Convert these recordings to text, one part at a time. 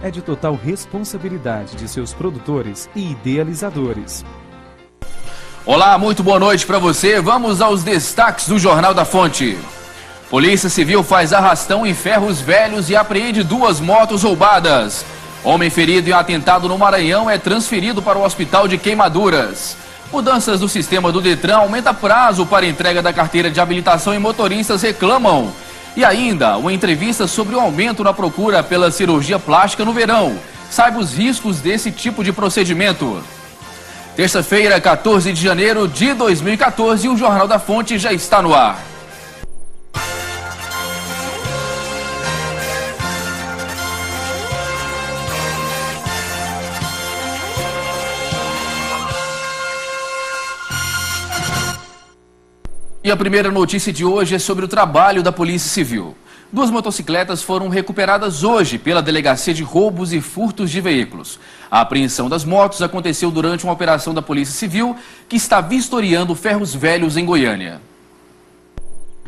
é de total responsabilidade de seus produtores e idealizadores. Olá, muito boa noite para você. Vamos aos destaques do Jornal da Fonte. Polícia Civil faz arrastão em Ferros Velhos e apreende 2 motos roubadas. Homem ferido em atentado no Maranhão é transferido para o Hospital de Queimaduras. Mudanças do sistema do Detran aumenta prazo para entrega da carteira de habilitação e motoristas reclamam. E ainda, uma entrevista sobre o aumento na procura pela cirurgia plástica no verão. Saiba os riscos desse tipo de procedimento. Terça-feira, 14 de janeiro de 2014, o Jornal da Fonte já está no ar. E a primeira notícia de hoje é sobre o trabalho da Polícia Civil. 2 motocicletas foram recuperadas hoje pela Delegacia de Roubos e Furtos de Veículos. A apreensão das motos aconteceu durante uma operação da Polícia Civil que está vistoriando Ferros Velhos em Goiânia.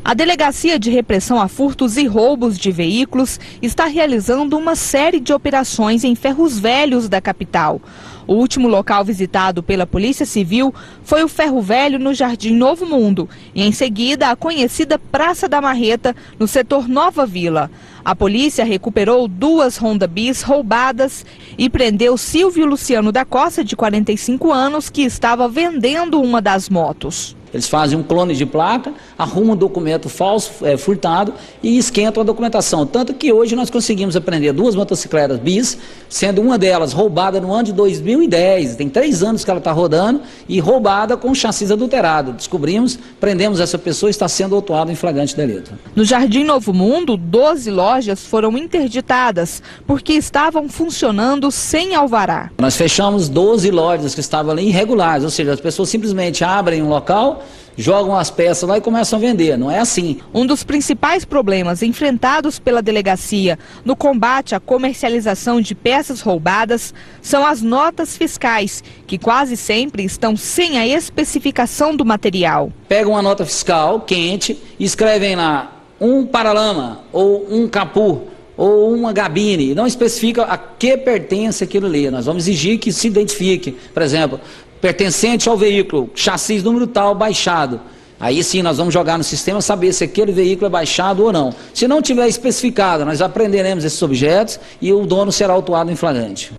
A Delegacia de Repressão a Furtos e Roubos de Veículos está realizando uma série de operações em Ferros Velhos da capital. O último local visitado pela Polícia Civil foi o Ferro Velho no Jardim Novo Mundo e, em seguida, a conhecida Praça da Marreta, no setor Nova Vila. A polícia recuperou 2 Honda Bis roubadas e prendeu Silvio Luciano da Costa, de 45 anos, que estava vendendo uma das motos. Eles fazem um clone de placa, arrumam um documento falso, furtado, e esquentam a documentação. Tanto que hoje nós conseguimos apreender 2 motocicletas bis, sendo uma delas roubada no ano de 2010. Tem 3 anos que ela está rodando e roubada com chassi adulterado. Descobrimos, prendemos essa pessoa e está sendo autuada em flagrante delito. No Jardim Novo Mundo, 12 lojas foram interditadas porque estavam funcionando sem alvará. Nós fechamos 12 lojas que estavam ali irregulares, ou seja, as pessoas simplesmente abrem um local, jogam as peças lá e começam a vender. Não é assim. Um dos principais problemas enfrentados pela delegacia no combate à comercialização de peças roubadas são as notas fiscais, que quase sempre estão sem a especificação do material. Pegam uma nota fiscal quente e escrevem lá um paralama ou um capu ou uma gabine, não especifica a que pertence aquilo ali. Nós vamos exigir que se identifique, por exemplo, pertencente ao veículo, chassi número tal, baixado. Aí sim nós vamos jogar no sistema, saber se aquele veículo é baixado ou não. Se não tiver especificado, nós apreenderemos esses objetos e o dono será autuado em flagrante.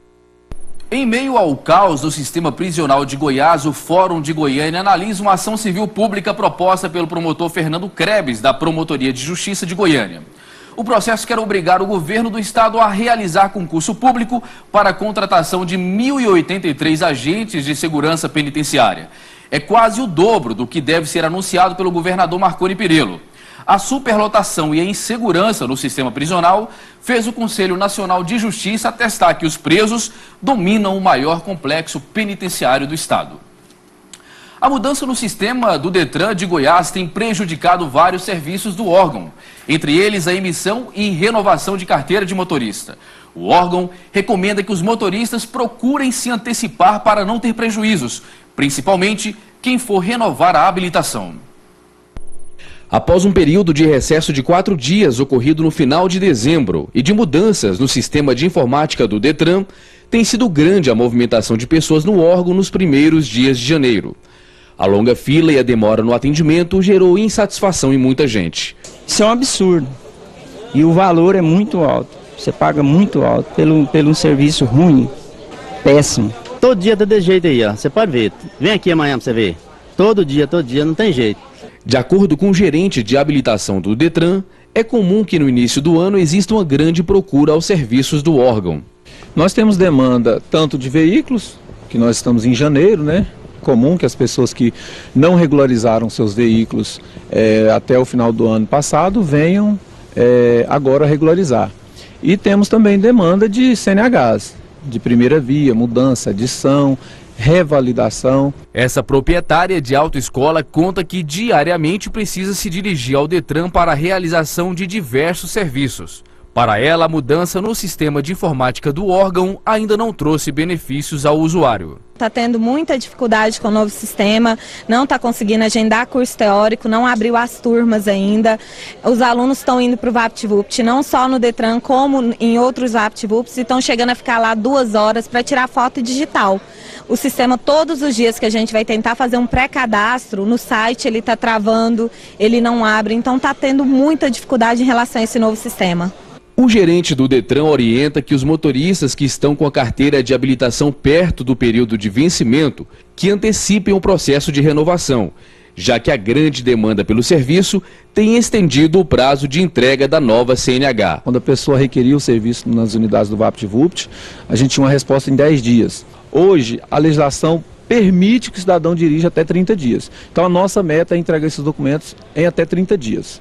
Em meio ao caos do sistema prisional de Goiás, o Fórum de Goiânia analisa uma ação civil pública proposta pelo promotor Fernando Krebs, da Promotoria de Justiça de Goiânia. O processo quer obrigar o governo do estado a realizar concurso público para a contratação de 1.083 agentes de segurança penitenciária. É quase o dobro do que deve ser anunciado pelo governador Marconi Perillo. A superlotação e a insegurança no sistema prisional fez o Conselho Nacional de Justiça atestar que os presos dominam o maior complexo penitenciário do estado. A mudança no sistema do Detran de Goiás tem prejudicado vários serviços do órgão, entre eles a emissão e renovação de carteira de motorista. O órgão recomenda que os motoristas procurem se antecipar para não ter prejuízos, principalmente quem for renovar a habilitação. Após um período de recesso de 4 dias ocorrido no final de dezembro e de mudanças no sistema de informática do Detran, tem sido grande a movimentação de pessoas no órgão nos primeiros dias de janeiro. A longa fila e a demora no atendimento gerou insatisfação em muita gente. Isso é um absurdo. E o valor é muito alto. Você paga muito alto pelo serviço ruim, péssimo. Todo dia tá desse jeito aí, ó. Você pode ver. Vem aqui amanhã pra você ver. Todo dia, não tem jeito. De acordo com o gerente de habilitação do Detran, é comum que no início do ano exista uma grande procura aos serviços do órgão. Nós temos demanda tanto de veículos, que nós estamos em janeiro, né? Comum que as pessoas que não regularizaram seus veículos até o final do ano passado venham agora regularizar. E temos também demanda de CNHs, de primeira via, mudança, adição, revalidação. Essa proprietária de autoescola conta que diariamente precisa se dirigir ao Detran para a realização de diversos serviços. Para ela, a mudança no sistema de informática do órgão ainda não trouxe benefícios ao usuário. Está tendo muita dificuldade com o novo sistema, não está conseguindo agendar curso teórico, não abriu as turmas ainda. Os alunos estão indo para o VaptVupt, não só no Detran, como em outros VaptVupts, e estão chegando a ficar lá 2 horas para tirar foto digital. O sistema, todos os dias que a gente vai tentar fazer um pré-cadastro, no site ele está travando, ele não abre, então está tendo muita dificuldade em relação a esse novo sistema. O gerente do Detran orienta que os motoristas que estão com a carteira de habilitação perto do período de vencimento, que antecipem o processo de renovação, já que a grande demanda pelo serviço tem estendido o prazo de entrega da nova CNH. Quando a pessoa requeria o serviço nas unidades do VaptVupt, a gente tinha uma resposta em 10 dias. Hoje, a legislação permite que o cidadão dirija até 30 dias. Então, a nossa meta é entregar esses documentos em até 30 dias.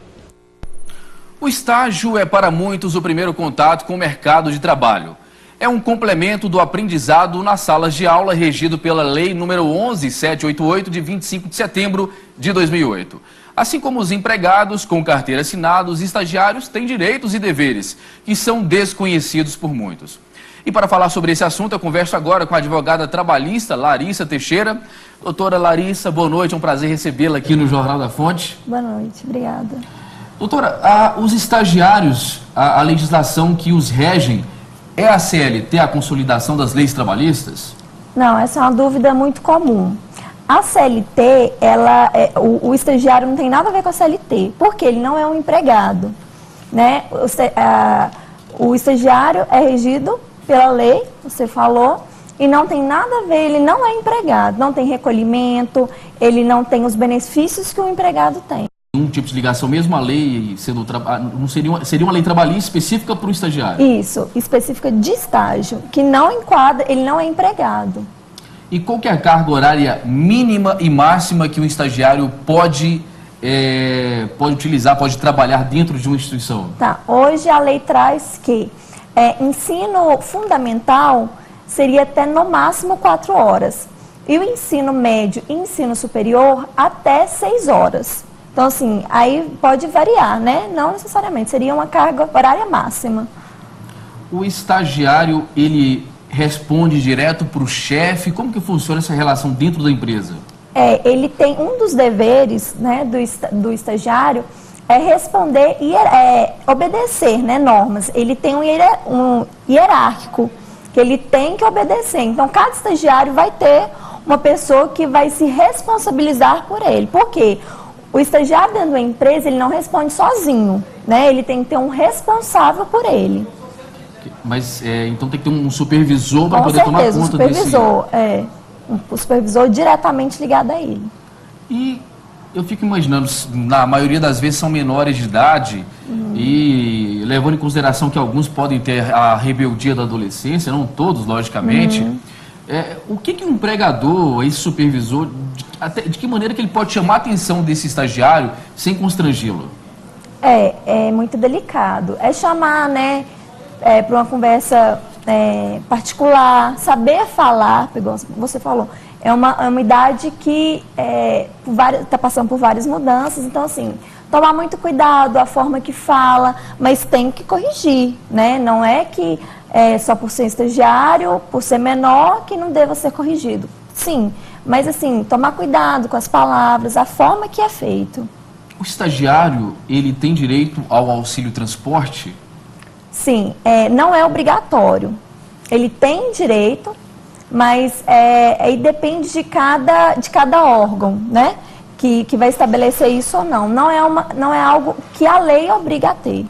O estágio é para muitos o primeiro contato com o mercado de trabalho. É um complemento do aprendizado nas salas de aula regido pela Lei nº 11.788 de 25 de setembro de 2008. Assim como os empregados com carteira assinada, os estagiários têm direitos e deveres que são desconhecidos por muitos. E para falar sobre esse assunto, eu converso agora com a advogada trabalhista Larissa Teixeira. Doutora Larissa, boa noite, é um prazer recebê-la aqui no Jornal da Fonte. Boa noite, obrigada. Doutora, os estagiários, a legislação que os regem, é a CLT, a consolidação das leis trabalhistas? Não, essa é uma dúvida muito comum. A CLT, o estagiário não tem nada a ver com a CLT, porque ele não é um empregado, né? O estagiário é regido pela lei, você falou, e não tem nada a ver, ele não é empregado, não tem recolhimento, ele não tem os benefícios que o empregado tem. Um tipo de ligação, mesmo a lei sendo não seria uma lei trabalhista específica para o estagiário? Isso, específica de estágio, que não enquadra, ele não é empregado. E qual que é a carga horária mínima e máxima que o estagiário pode utilizar, pode trabalhar dentro de uma instituição? Tá, hoje a lei traz que ensino fundamental seria até no máximo 4 horas. E o ensino médio e ensino superior até 6 horas. Então, assim, aí pode variar, né? Não necessariamente, seria uma carga horária máxima. O estagiário, ele responde direto para o chefe? Como que funciona essa relação dentro da empresa? Ele tem um dos deveres, né, do estagiário é responder e obedecer, né, normas. Ele tem um hierárquico que ele tem que obedecer. Então, cada estagiário vai ter uma pessoa que vai se responsabilizar por ele. Por quê? O estagiário dentro da empresa, ele não responde sozinho, né? Ele tem que ter um responsável por ele. Mas, então tem que ter um supervisor para poder tomar conta desse... O supervisor diretamente ligado a ele. E eu fico imaginando, na maioria das vezes são menores de idade, e levando em consideração que alguns podem ter a rebeldia da adolescência, não todos, logicamente, o que um empregador, esse supervisor, de que maneira que ele pode chamar a atenção desse estagiário sem constrangê-lo? É muito delicado. É chamar, né, para uma conversa particular, saber falar, igual você falou. É uma idade que está passando por várias mudanças, então, assim, tomar muito cuidado, a forma que fala, mas tem que corrigir, né? Não é que só por ser estagiário, por ser menor, que não deva ser corrigido. Sim, mas, assim, tomar cuidado com as palavras, a forma que é feito. O estagiário, ele tem direito ao auxílio transporte? Sim, não é obrigatório. Ele tem direito, mas aí depende de cada órgão, né? Que vai estabelecer isso ou não. Não é algo que a lei obriga a ter,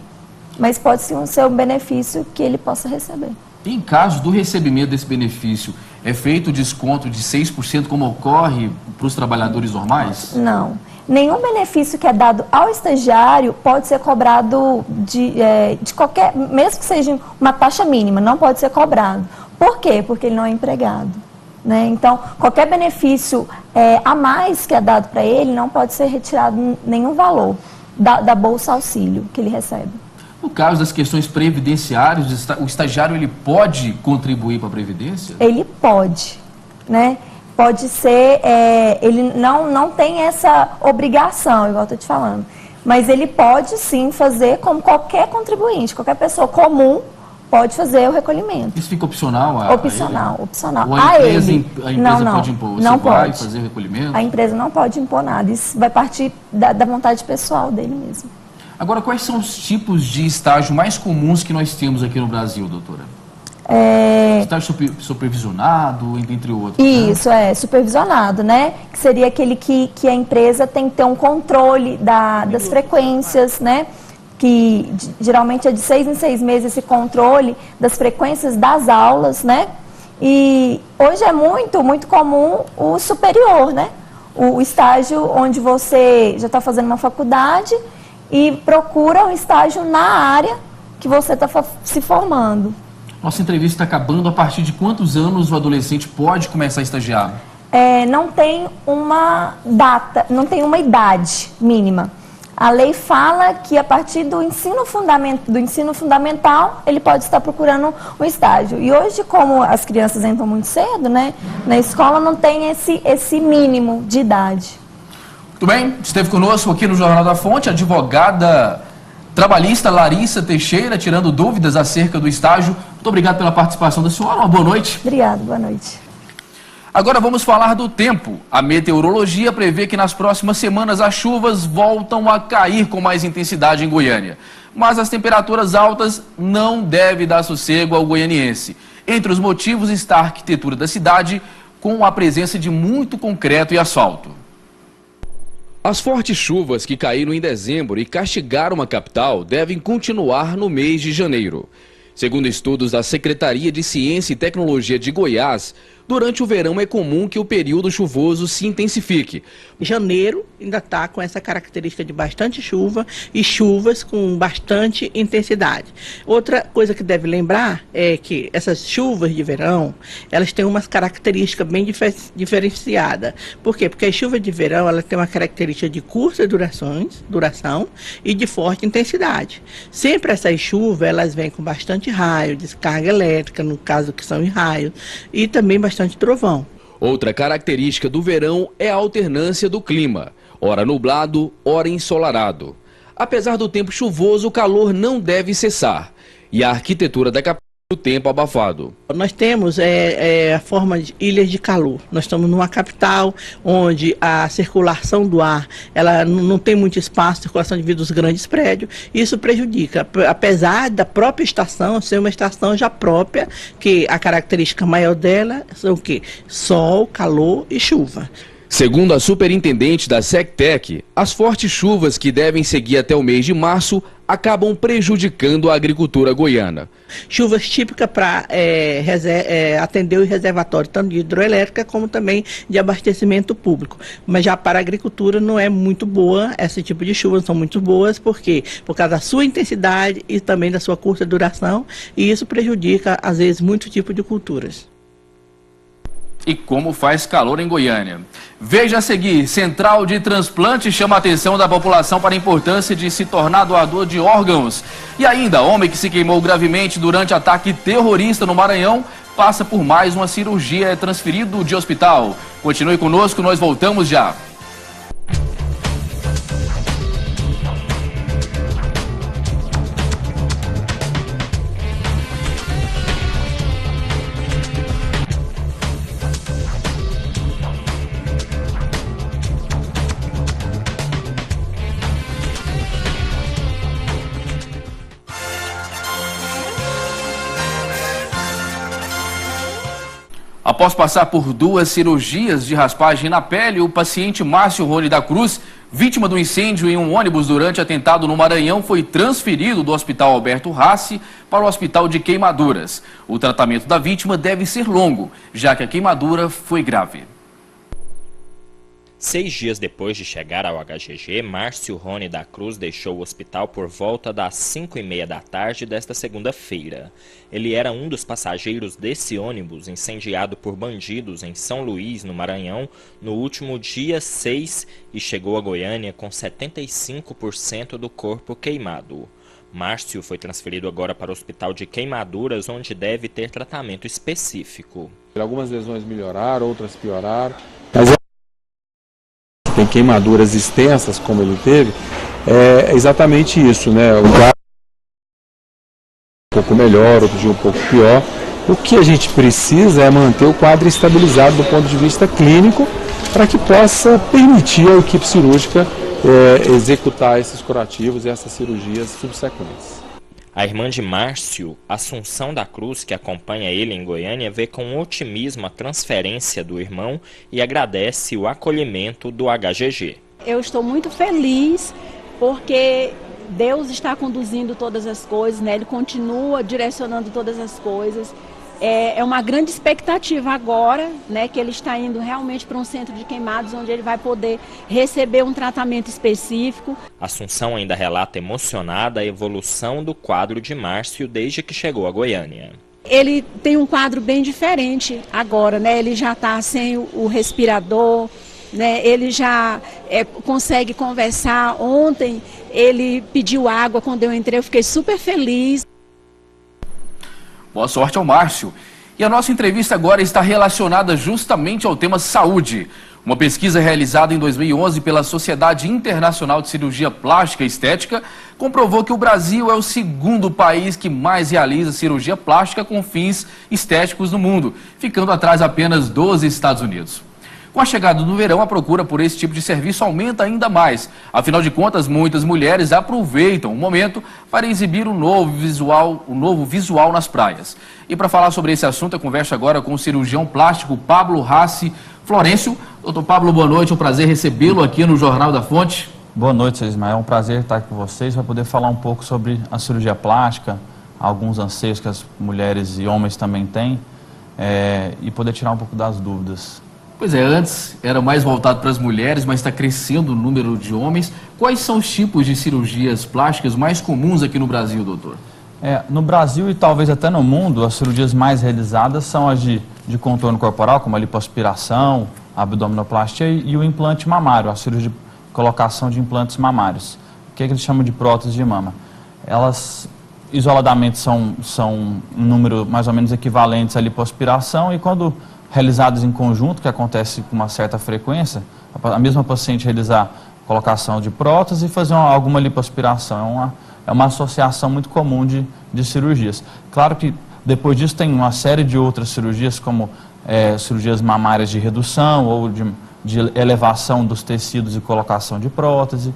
mas pode ser um benefício que ele possa receber. Em caso do recebimento desse benefício, é feito desconto de 6% como ocorre para os trabalhadores normais? Não. Nenhum benefício que é dado ao estagiário pode ser cobrado de qualquer, mesmo que seja uma taxa mínima, não pode ser cobrado. Por quê? Porque ele não é empregado, né? Então, qualquer benefício a mais que é dado para ele não pode ser retirado nenhum valor da bolsa auxílio que ele recebe. No caso das questões previdenciárias, o estagiário ele pode contribuir para a Previdência? Ele pode, né? Pode ser, ele não tem essa obrigação, igual eu estou te falando. Mas ele pode sim fazer como qualquer contribuinte, qualquer pessoa comum pode fazer o recolhimento. Isso fica opcional? Opcional. Ou a empresa pode impor? Você não vai pode fazer o recolhimento? A empresa não pode impor nada, isso vai partir da vontade pessoal dele mesmo. Agora, quais são os tipos de estágio mais comuns que nós temos aqui no Brasil, doutora? Estágio supervisionado, entre outros. Isso, supervisionado, né? Que seria aquele que a empresa tem que ter um controle das frequências, né? Que geralmente é de 6 em 6 meses esse controle das frequências das aulas, né? E hoje é muito comum o superior, né? O estágio onde você já está fazendo uma faculdade e procura um estágio na área que você está se formando. Nossa entrevista está acabando. A partir de quantos anos o adolescente pode começar a estagiar? Não tem uma data, não tem uma idade mínima. A lei fala que a partir do ensino fundamental ele pode estar procurando um estágio. E hoje, como as crianças entram muito cedo, né, na escola não tem esse mínimo de idade. Muito bem, esteve conosco aqui no Jornal da Fonte a advogada trabalhista Larissa Teixeira, tirando dúvidas acerca do estágio. Muito obrigado pela participação da senhora. Uma boa noite. Obrigada, boa noite. Agora vamos falar do tempo. A meteorologia prevê que nas próximas semanas as chuvas voltam a cair com mais intensidade em Goiânia. Mas as temperaturas altas não devem dar sossego ao goianiense. Entre os motivos está a arquitetura da cidade, com a presença de muito concreto e asfalto. As fortes chuvas que caíram em dezembro e castigaram a capital devem continuar no mês de janeiro. Segundo estudos da Secretaria de Ciência e Tecnologia de Goiás, durante o verão é comum que o período chuvoso se intensifique. Janeiro ainda está com essa característica de bastante chuva e chuvas com bastante intensidade. Outra coisa que deve lembrar é que essas chuvas de verão, elas têm umas características bem diferenciadas. Por quê? Porque as chuvas de verão, elas têm uma característica de curta duração e de forte intensidade. Sempre essas chuvas, elas vêm com bastante raio, descarga elétrica, no caso que são em raio, e também bastante trovão. Outra característica do verão é a alternância do clima, ora nublado, ora ensolarado. Apesar do tempo chuvoso, o calor não deve cessar e a arquitetura da capital o tempo abafado. Nós temos a forma de ilhas de calor. Nós estamos numa capital onde a circulação do ar, ela não tem muito espaço, circulação devido aos grandes prédios. Isso prejudica, apesar da própria estação ser uma estação já própria, que a característica maior dela são o quê? Sol, calor e chuva. Segundo a superintendente da SecTec, as fortes chuvas que devem seguir até o mês de março acabam prejudicando a agricultura goiana. Chuvas típicas para atender o reservatório, tanto de hidroelétrica como também de abastecimento público. Mas já para a agricultura não é muito boa, esse tipo de chuvas são muito boas, por quê? Por causa da sua intensidade e também da sua curta duração, e isso prejudica, às vezes, muito tipo de culturas. E como faz calor em Goiânia. Veja a seguir, Central de Transplante chama a atenção da população para a importância de se tornar doador de órgãos. E ainda, homem que se queimou gravemente durante ataque terrorista no Maranhão passa por mais uma cirurgia, é transferido de hospital. Continue conosco, nós voltamos já. Após passar por 2 cirurgias de raspagem na pele, o paciente Márcio Rony da Cruz, vítima do incêndio em um ônibus durante atentado no Maranhão, foi transferido do Hospital Alberto Rassi para o Hospital de Queimaduras. O tratamento da vítima deve ser longo, já que a queimadura foi grave. 6 dias depois de chegar ao HGG, Márcio Rony da Cruz deixou o hospital por volta das 5h30 da tarde desta segunda-feira. Ele era um dos passageiros desse ônibus incendiado por bandidos em São Luís, no Maranhão, no último dia 6 e chegou a Goiânia com 75% do corpo queimado. Márcio foi transferido agora para o Hospital de Queimaduras, onde deve ter tratamento específico. Algumas lesões melhoraram, outras pioraram, mas tem queimaduras extensas, como ele teve, é exatamente isso, né? O quadro um pouco melhor, outro dia um pouco pior. O que a gente precisa é manter o quadro estabilizado do ponto de vista clínico para que possa permitir à equipe cirúrgica executar esses curativos e essas cirurgias subsequentes. A irmã de Márcio, Assunção da Cruz, que acompanha ele em Goiânia, vê com otimismo a transferência do irmão e agradece o acolhimento do HGG. Eu estou muito feliz porque Deus está conduzindo todas as coisas, né? Ele continua direcionando todas as coisas. É uma grande expectativa agora, né, que ele está indo realmente para um centro de queimados, onde ele vai poder receber um tratamento específico. Assunção ainda relata emocionada a evolução do quadro de Márcio desde que chegou a Goiânia. Ele tem um quadro bem diferente agora, né? Ele já está sem o respirador, né? Ele já consegue conversar. Ontem ele pediu água quando eu entrei, eu fiquei super feliz. Boa sorte ao Márcio. E a nossa entrevista agora está relacionada justamente ao tema saúde. Uma pesquisa realizada em 2011 pela Sociedade Internacional de Cirurgia Plástica e Estética comprovou que o Brasil é o segundo país que mais realiza cirurgia plástica com fins estéticos no mundo, ficando atrás apenas dos Estados Unidos. Com a chegada do verão, a procura por esse tipo de serviço aumenta ainda mais. Afinal de contas, muitas mulheres aproveitam o momento para exibir um novo visual nas praias. E para falar sobre esse assunto, eu converso agora com o cirurgião plástico Pablo Rassi Florencio. Doutor Pablo, boa noite, é um prazer recebê-lo aqui no Jornal da Fonte. Boa noite, Ismael, é um prazer estar aqui com vocês para poder falar um pouco sobre a cirurgia plástica, alguns anseios que as mulheres e homens também têm, e poder tirar um pouco das dúvidas. Pois é, antes era mais voltado para as mulheres, mas está crescendo o número de homens. Quais são os tipos de cirurgias plásticas mais comuns aqui no Brasil, doutor? No Brasil e talvez até no mundo, as cirurgias mais realizadas são as de contorno corporal, como a lipoaspiração, a abdominoplastia e o implante mamário, a cirurgia de colocação de implantes mamários, que eles chamam de prótese de mama. Elas isoladamente são um número mais ou menos equivalentes à lipoaspiração, e quando realizados em conjunto, que acontece com uma certa frequência, a mesma paciente realizar colocação de prótese e fazer alguma lipoaspiração. É uma associação muito comum de cirurgias. Claro que depois disso tem uma série de outras cirurgias, como cirurgias mamárias de redução ou de elevação dos tecidos e colocação de prótese,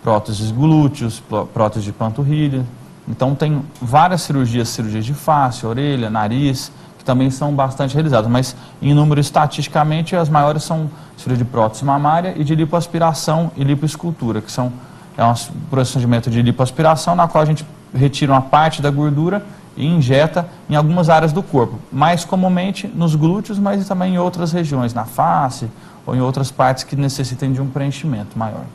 próteses glúteos, prótese de panturrilha. Então tem várias cirurgias de face, orelha, nariz, também são bastante realizadas, mas em número estatisticamente as maiores são cirurgia de prótese mamária e de lipoaspiração e lipoescultura, que um procedimento de lipoaspiração na qual a gente retira uma parte da gordura e injeta em algumas áreas do corpo, mais comumente nos glúteos, mas também em outras regiões, na face ou em outras partes que necessitem de um preenchimento maior.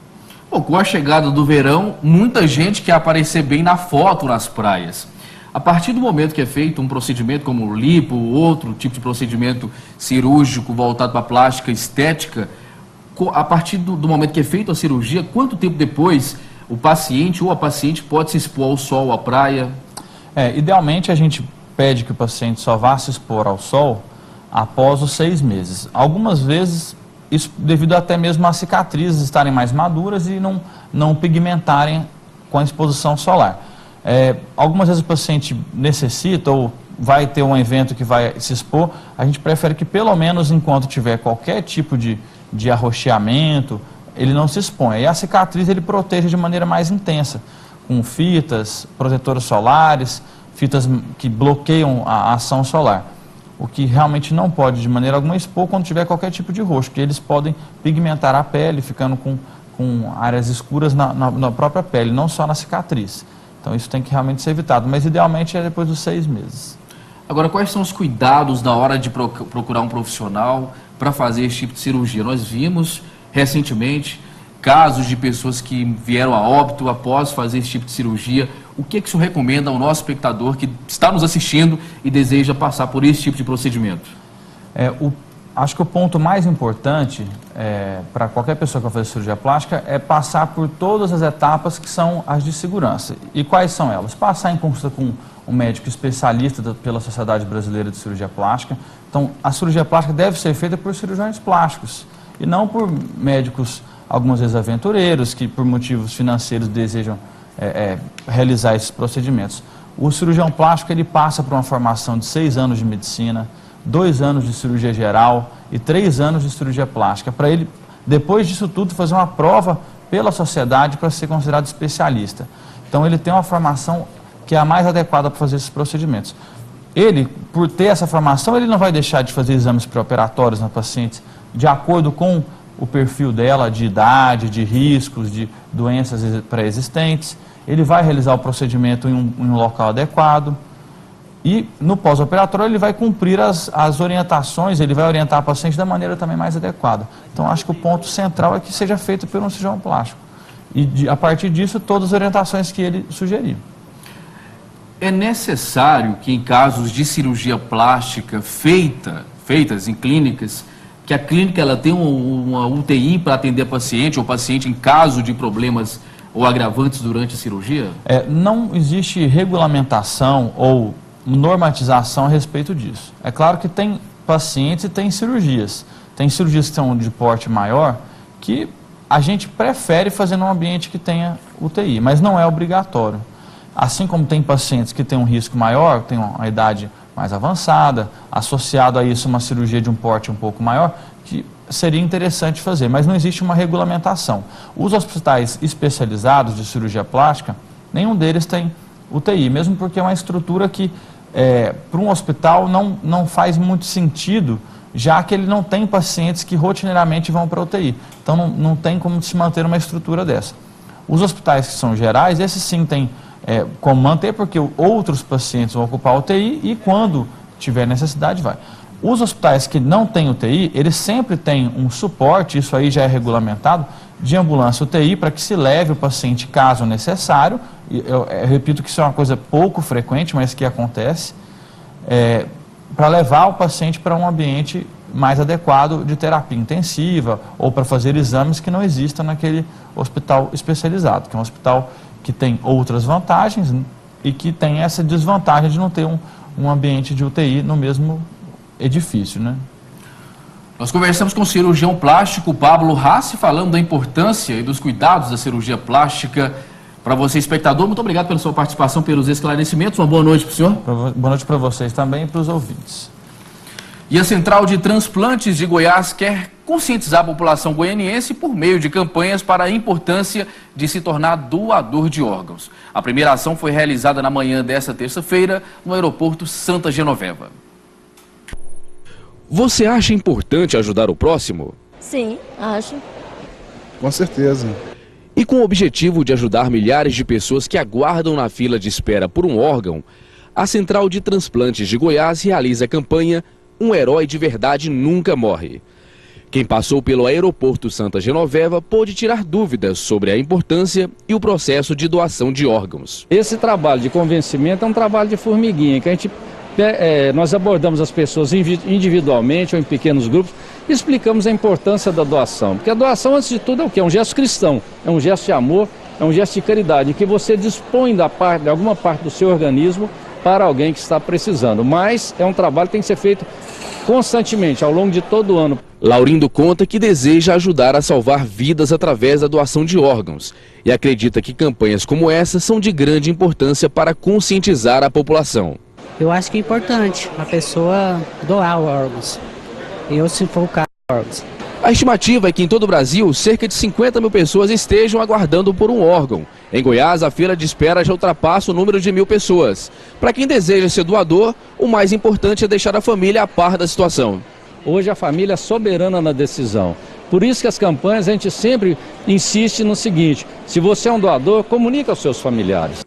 Bom, com a chegada do verão, muita gente quer aparecer bem na foto nas praias. A partir do momento que é feito um procedimento como o lipo, outro tipo de procedimento cirúrgico voltado para a plástica estética, a partir do momento que é feita a cirurgia, quanto tempo depois o paciente ou a paciente pode se expor ao sol, à praia? Idealmente a gente pede que o paciente só vá se expor ao sol após os 6 meses. Algumas vezes, isso devido até mesmo às cicatrizes estarem mais maduras e não pigmentarem com a exposição solar. Algumas vezes o paciente necessita ou vai ter um evento que vai se expor, a gente prefere que pelo menos enquanto tiver qualquer tipo de arroxeamento, ele não se exponha. E a cicatriz ele proteja de maneira mais intensa, com fitas, protetores solares, fitas que bloqueiam a ação solar. O que realmente não pode de maneira alguma expor quando tiver qualquer tipo de roxo, porque eles podem pigmentar a pele, ficando com áreas escuras na própria pele, não só na cicatriz. Então isso tem que realmente ser evitado, mas idealmente é depois dos 6 meses. Agora, quais são os cuidados na hora de procurar um profissional para fazer esse tipo de cirurgia? Nós vimos recentemente casos de pessoas que vieram a óbito após fazer esse tipo de cirurgia. O que o senhor recomenda ao nosso espectador que está nos assistindo e deseja passar por esse tipo de procedimento? Acho que o ponto mais importante para qualquer pessoa que vai fazer cirurgia plástica é passar por todas as etapas que são as de segurança. E quais são elas? Passar em consulta com um médico especialista pela Sociedade Brasileira de Cirurgia Plástica. Então, a cirurgia plástica deve ser feita por cirurgiões plásticos e não por médicos algumas vezes aventureiros, que por motivos financeiros desejam realizar esses procedimentos. O cirurgião plástico ele passa por uma formação de 6 anos de medicina, 2 anos de cirurgia geral e 3 anos de cirurgia plástica, para ele, depois disso tudo, fazer uma prova pela sociedade para ser considerado especialista. Então ele tem uma formação que é a mais adequada para fazer esses procedimentos. Ele, por ter essa formação, ele não vai deixar de fazer exames pré-operatórios na paciente de acordo com o perfil dela, de idade, de riscos, de doenças pré-existentes. Ele vai realizar o procedimento em um local adequado e no pós-operatório ele vai cumprir as orientações, ele vai orientar a paciente da maneira também mais adequada. Então acho que o ponto central é que seja feito por um cirurgião plástico e a partir disso todas as orientações que ele sugerir. É necessário que em casos de cirurgia plástica feitas em clínicas, que a clínica ela tenha uma UTI para atender paciente ou paciente em caso de problemas ou agravantes durante a cirurgia? Não existe regulamentação ou normatização a respeito disso. É claro que tem pacientes e tem cirurgias. Tem cirurgias que são de porte maior que a gente prefere fazer num ambiente que tenha UTI, mas não é obrigatório. Assim como tem pacientes que têm um risco maior, têm uma idade mais avançada, associado a isso uma cirurgia de um porte um pouco maior, que seria interessante fazer, mas não existe uma regulamentação. Os hospitais especializados de cirurgia plástica, nenhum deles tem UTI, mesmo porque é uma estrutura que para um hospital não faz muito sentido, já que ele não tem pacientes que rotineiramente vão para a UTI. Então não tem como se manter uma estrutura dessa. Os hospitais que são gerais, esses sim tem como manter, porque outros pacientes vão ocupar a UTI e quando tiver necessidade vai. Os hospitais que não têm UTI, eles sempre têm um suporte, isso aí já é regulamentado, de ambulância UTI para que se leve o paciente caso necessário. Eu repito que isso é uma coisa pouco frequente, mas que acontece, para levar o paciente para um ambiente mais adequado de terapia intensiva ou para fazer exames que não existam naquele hospital especializado, que é um hospital que tem outras vantagens e que tem essa desvantagem de não ter um ambiente de UTI no mesmo edifício, né? Nós conversamos com o cirurgião plástico Pablo Rassi, falando da importância e dos cuidados da cirurgia plástica. Para você, espectador, muito obrigado pela sua participação, pelos esclarecimentos. Uma boa noite para o senhor. Boa noite para vocês também e para os ouvintes. E a Central de Transplantes de Goiás quer conscientizar a população goianiense por meio de campanhas para a importância de se tornar doador de órgãos. A primeira ação foi realizada na manhã desta terça-feira no aeroporto Santa Genoveva. Você acha importante ajudar o próximo? Sim, acho. Com certeza. E com o objetivo de ajudar milhares de pessoas que aguardam na fila de espera por um órgão, a Central de Transplantes de Goiás realiza a campanha Um Herói de Verdade Nunca Morre. Quem passou pelo aeroporto Santa Genoveva pôde tirar dúvidas sobre a importância e o processo de doação de órgãos. Esse trabalho de convencimento é um trabalho de formiguinha, que nós abordamos as pessoas individualmente ou em pequenos grupos e explicamos a importância da doação. Porque a doação, antes de tudo, é o quê? É um gesto cristão, é um gesto de amor, é um gesto de caridade, em que você dispõe de alguma parte do seu organismo para alguém que está precisando. Mas é um trabalho que tem que ser feito constantemente, ao longo de todo o ano. Laurindo conta que deseja ajudar a salvar vidas através da doação de órgãos e acredita que campanhas como essa são de grande importância para conscientizar a população. Eu acho que é importante a pessoa doar órgãos, se for o caso, órgãos. A estimativa é que em todo o Brasil, cerca de 50 mil pessoas estejam aguardando por um órgão. Em Goiás, a fila de espera já ultrapassa o número de 1.000 pessoas. Para quem deseja ser doador, o mais importante é deixar a família a par da situação. Hoje a família é soberana na decisão. Por isso que as campanhas, a gente sempre insiste no seguinte: se você é um doador, comunique aos seus familiares.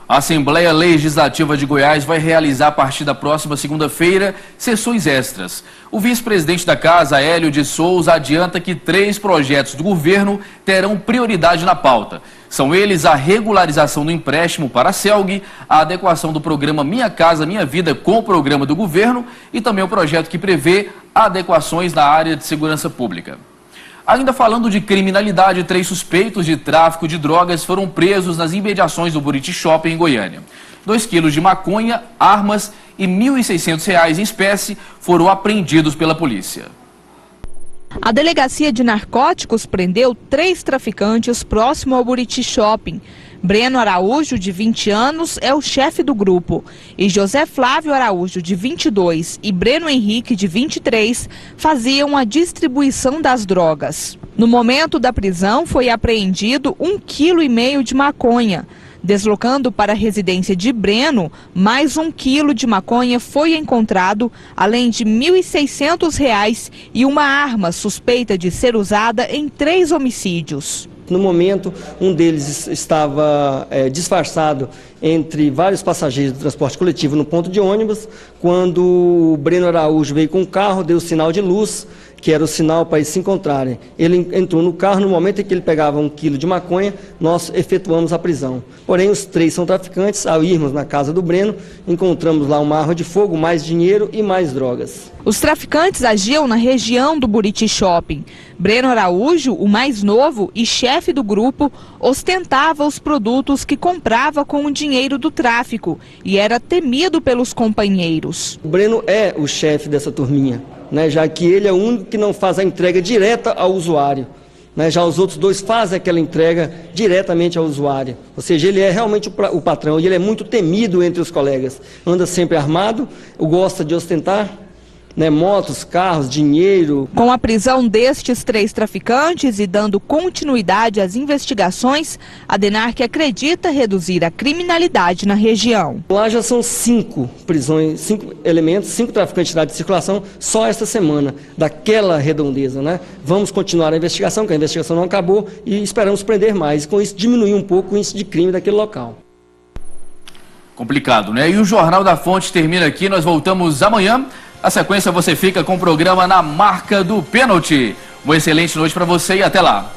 A Assembleia Legislativa de Goiás vai realizar a partir da próxima segunda-feira sessões extras. O vice-presidente da Casa, Hélio de Souza, adianta que 3 projetos do governo terão prioridade na pauta. São eles a regularização do empréstimo para a CELG, a adequação do programa Minha Casa Minha Vida com o programa do governo e também o projeto que prevê adequações na área de segurança pública. Ainda falando de criminalidade, 3 suspeitos de tráfico de drogas foram presos nas imediações do Buriti Shopping em Goiânia. 2 quilos de maconha, armas e R$ 1.600 em espécie foram apreendidos pela polícia. A Delegacia de Narcóticos prendeu 3 traficantes próximo ao Buriti Shopping. Breno Araújo, de 20 anos, é o chefe do grupo. E José Flávio Araújo, de 22, e Breno Henrique, de 23, faziam a distribuição das drogas. No momento da prisão, foi apreendido 1,5 kg de maconha. Deslocando para a residência de Breno, mais 1 quilo de maconha foi encontrado, além de R$ 1.600 e uma arma suspeita de ser usada em 3 homicídios. No momento, um deles estava disfarçado entre vários passageiros do transporte coletivo no ponto de ônibus, quando o Breno Araújo veio com o carro, deu sinal de luz, que era o sinal para eles se encontrarem. Ele entrou no carro, no momento em que ele pegava 1 quilo de maconha, nós efetuamos a prisão. Porém, os 3 são traficantes. Ao irmos na casa do Breno, encontramos lá uma arma de fogo, mais dinheiro e mais drogas. Os traficantes agiam na região do Buriti Shopping. Breno Araújo, o mais novo e chefe do grupo, ostentava os produtos que comprava com o dinheiro do tráfico e era temido pelos companheiros. O Breno é o chefe dessa turminha, né, já que ele é o único que não faz a entrega direta ao usuário. Né, já os outros 2 fazem aquela entrega diretamente ao usuário. Ou seja, ele é realmente o patrão e ele é muito temido entre os colegas. Anda sempre armado, gosta de ostentar, né, motos, carros, dinheiro. Com a prisão destes 3 traficantes e dando continuidade às investigações, a DENARC acredita reduzir a criminalidade na região. Lá já são 5 prisões, 5 elementos, 5 traficantes de circulação só esta semana, daquela redondeza, né? Vamos continuar a investigação, que a investigação não acabou, e esperamos prender mais, e com isso diminuir um pouco o índice de crime daquele local. Complicado, né? E o Jornal da Fonte termina aqui, nós voltamos amanhã. Na sequência você fica com o programa Na Marca do Pênalti. Uma excelente noite para você e até lá.